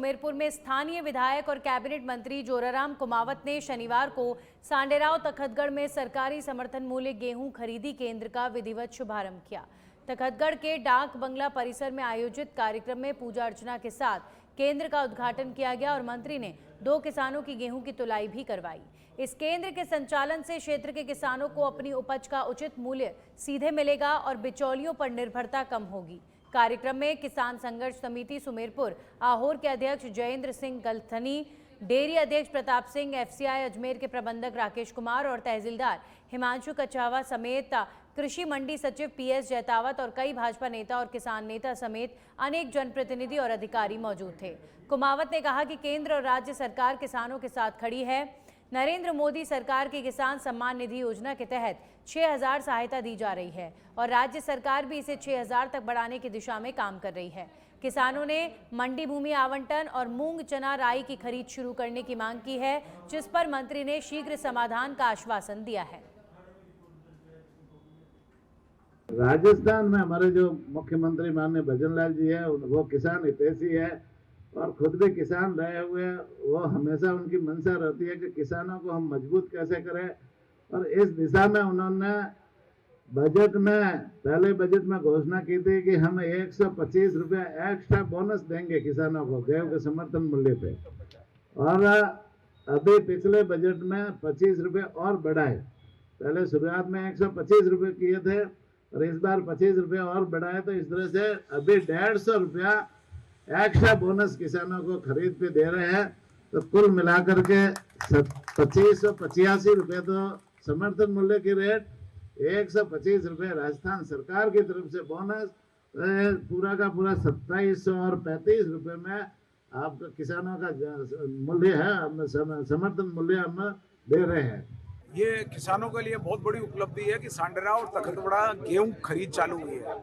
सुमेरपुर में स्थानीय विधायक और कैबिनेट मंत्री जोराराम कुमावत ने शनिवार को सांडेराव तखतगढ़ में सरकारी समर्थन मूल्य गेहूं खरीदी केंद्र का विधिवत शुभारंभ किया। तखतगढ़ के डाक बंगला परिसर में आयोजित कार्यक्रम में पूजा अर्चना के साथ केंद्र का उद्घाटन किया गया और मंत्री ने 2 किसानों की गेहूं की तुलाई भी करवाई। इस केंद्र के संचालन से क्षेत्र के किसानों को अपनी उपज का उचित मूल्य सीधे मिलेगा और बिचौलियों पर निर्भरता कम होगी। कार्यक्रम में किसान संघर्ष समिति सुमेरपुर आहोर के अध्यक्ष जयेंद्र सिंह गलथनी, डेयरी अध्यक्ष प्रताप सिंह, एफसीआई अजमेर के प्रबंधक राकेश कुमार और तहसीलदार हिमांशु कछावा समेत कृषि मंडी सचिव पीएस जैतावत और कई भाजपा नेता और किसान नेता समेत अनेक जनप्रतिनिधि और अधिकारी मौजूद थे। कुमावत ने कहा कि केंद्र और राज्य सरकार किसानों के साथ खड़ी है। नरेंद्र मोदी सरकार की किसान सम्मान निधि योजना के तहत 6000 सहायता दी जा रही है और राज्य सरकार भी इसे 6000 तक बढ़ाने की दिशा में काम कर रही है। किसानों ने मंडी भूमि आवंटन और मूंग चना राई की खरीद शुरू करने की मांग की है, जिस पर मंत्री ने शीघ्र समाधान का आश्वासन दिया है। राजस्थान में हमारे जो मुख्यमंत्री माननीय भजनलाल जी है, वो किसान हितैषी है और खुद भी किसान रहे हुए हैं। वो हमेशा उनकी मंशा रहती है कि किसानों को हम मजबूत कैसे करें और इस दिशा में उन्होंने बजट में पहले बजट में घोषणा की थी कि हम 125 रुपये एक्स्ट्रा बोनस देंगे किसानों को गेहूं के समर्थन मूल्य पे, और अभी पिछले बजट में 25 रुपये और बढ़ाए। पहले शुरुआत में 125 रुपये किए थे और इस बार 25 रुपये और बढ़ाए, तो इस तरह से अभी 150 रुपया एक्स्ट्रा बोनस किसानों को खरीद पे दे रहे हैं। तो कुल मिलाकर के 2585 रुपये तो समर्थन मूल्य की रेट, 125 रुपये राजस्थान सरकार की तरफ से बोनस, पूरा का पूरा 2700 और 35 रुपये में आपका किसानों का मूल्य है, समर्थन मूल्य हम दे रहे हैं। ये किसानों के लिए बहुत बड़ी उपलब्धि है कि सांडेराव और तखतगढ़ गेहूं खरीद चालू हुई है।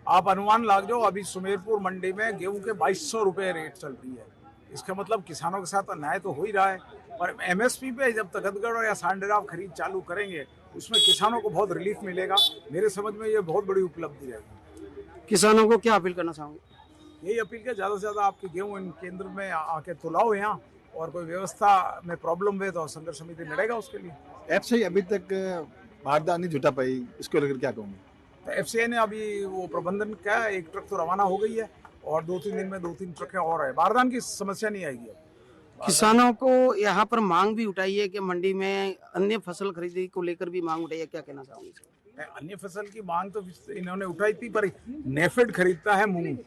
आप अनुमान लगा जाओ, अभी सुमेरपुर मंडी में गेहूं के 2200 रुपये रेट चल रही है। इसका मतलब किसानों के साथ अन्याय तो हो ही रहा है, पर एमएसपी पे जब तखतगढ़ या सांडेराव खरीद चालू करेंगे उसमें किसानों को बहुत रिलीफ मिलेगा। मेरे समझ में ये बहुत बड़ी उपलब्धि है। किसानों को क्या अपील करना चाहोगे? यही अपील है, ज़्यादा से ज़्यादा आपके गेहूँ इन केंद्र में आके तुलाओ यहाँ, और कोई व्यवस्था में प्रॉब्लम है तो संघर्ष समिति लड़ेगा उसके लिए। एफसीआई अभी तक बारदान नहीं जुटा पाई, इसको लेकर क्या कहूँगी? तो एफसीआई ने अभी वो प्रबंधन क्या, एक ट्रक तो रवाना हो गई है और 2-3 दिन में 2-3 ट्रकें और है। बारदान की समस्या नहीं आएगी। किसानों को यहाँ पर मांग भी उठाई है कि मंडी में अन्य फसल खरीदी को लेकर भी मांग उठाई है, क्या कहना चाहोगे? अन्य फसल की मांग तो इन्होंने उठाई थी, पर नेफेड खरीदता है मूंग,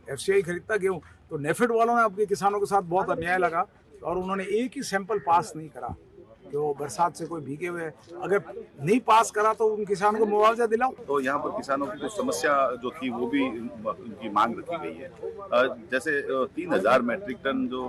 एफसीआई खरीदता गेहूं, तो नेफेड वालों ने अपने किसानों के साथ बहुत अन्याय लगा और उन्होंने एक ही सैंपल पास नहीं करा कि वो बरसात से कोई भीगे हुए, अगर नहीं पास करा तो उन किसानों को मुआवजा दिलाओ। तो यहाँ पर किसानों की जो समस्या जो थी वो भी उनकी मांग रखी गई है। जैसे 3000 मैट्रिक टन जो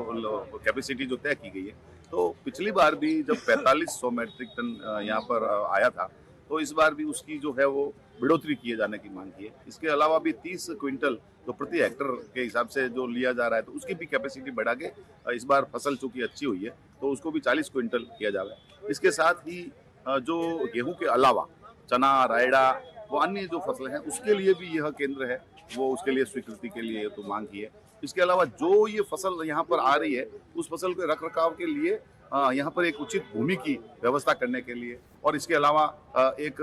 कैपेसिटी जो तय की गई है, तो पिछली बार भी जब 4500 मैट्रिक टन यहाँ पर आया था, तो इस बार भी उसकी जो है वो बढ़ोतरी किए जाने की मांग की है। इसके अलावा भी 30 क्विंटल जो प्रति हेक्टर के हिसाब से जो लिया जा रहा है, तो उसकी भी कैपेसिटी बढ़ा के इस बार फसल चूंकि अच्छी हुई है तो उसको भी 40 क्विंटल किया जाएगा। इसके साथ ही जो गेहूं के अलावा चना, रायड़ा, वो अन्य जो फसलें हैं उसके लिए भी यह केंद्र है, वो उसके लिए स्वीकृति के लिए तो मांग की है। इसके अलावा जो ये फसल यहाँ पर आ रही है उस फसल के रख रखाव के लिए यहाँ पर एक उचित भूमि की व्यवस्था करने के लिए, और इसके अलावा एक